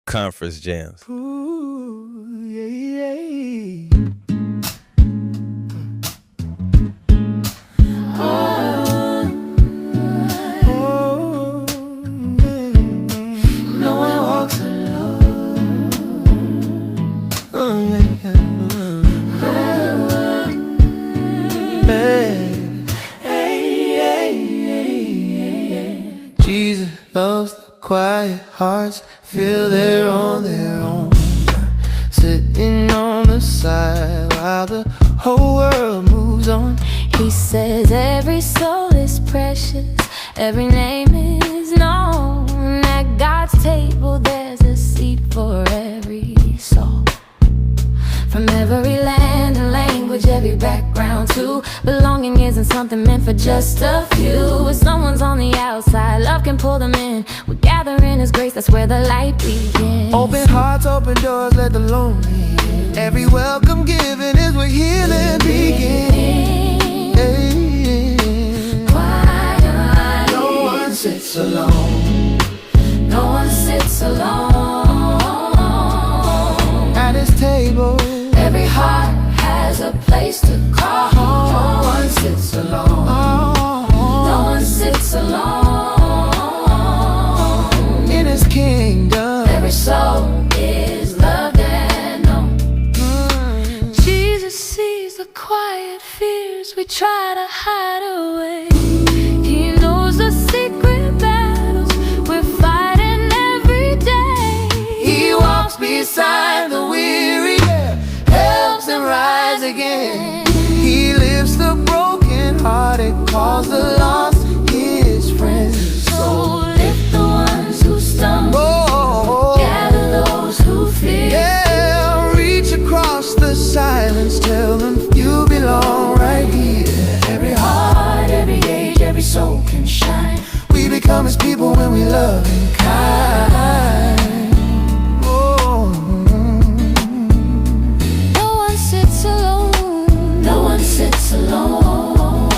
conference jams. Ooh, yeah, yeah. No one walks alone. Jesus loves the quiet hearts, feel they're on their own, sitting on the side while the whole world moves on. He says every soul is precious, every name is known. At God's table there's a seat for every soul. From every land and language, every background too. Belonging isn't something meant for just a few. If someone's on the outside, love can pull them in. We gather in His grace, that's where the light begins. Open hearts, open doors, let the lonely in. Every welcome given is where healing begins. Quiet, No one sits alone. no one sits alone. At His table, Every heart has a place to call home. No one sits alone. No one sits alone. in His kingdom, Every soul is loved and known. Jesus sees the quiet fears we try to hide away. He knows the secret battles we're fighting every day. He walks beside the weary, helps them rise again. He lifts the broken hearted, calls the lost His friends. So lift the ones who stumble, Oh, gather those who fear. yeah, reach across the silence, tell them you belong right here. Every heart, every age, every soul can shine. We become His people when we love and kind. Oh, No one sits alone. No one sits alone.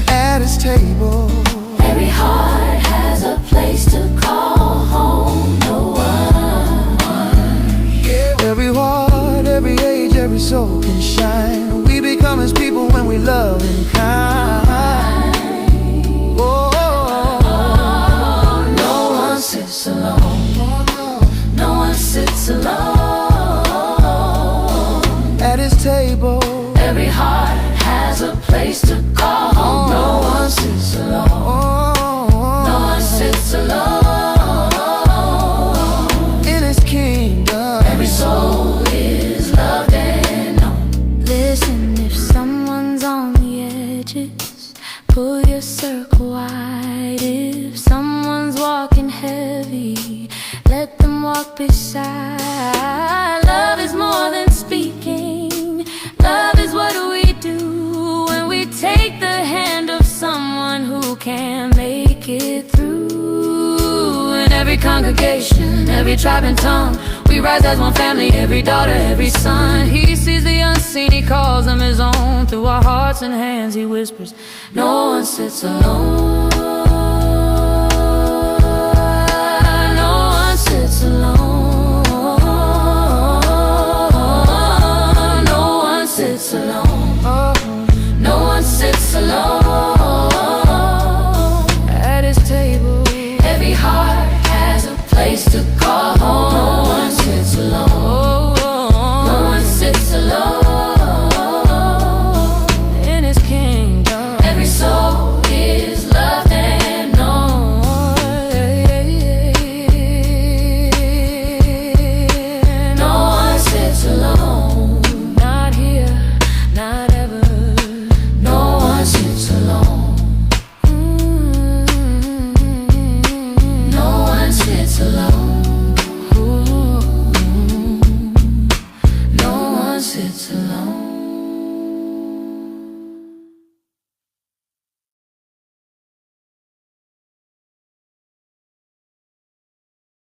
at His table, Every heart has a place to call home. No one. every heart, every age, every soul can shine. We become His people when we love and kind. Oh, No one sits alone. No one sits alone. at His table, Every heart has a place to call home. No one sits alone. No one sits alone. in His kingdom. Every soul is loved and known. Listen, if someone's on the edges, pull your circle wide. If someone's walking heavy, let them walk beside. Love is more than speaking. Love is what we do when we take the hand of someone who can't make it through. In every congregation, every tribe and tongue, we rise as one family, every daughter, every son. He sees the unseen, He calls them His own. Through our hearts and hands He whispers, no one sits alone. No one sits alone. No one sits alone. No one sits alone. At His table, Every heart has a place to call home. No one sits alone. No one sits alone. in His kingdom. Every soul is loved and known. No one sits alone. Not here, not ever. No one sits alone. No one sits alone. No one sits alone.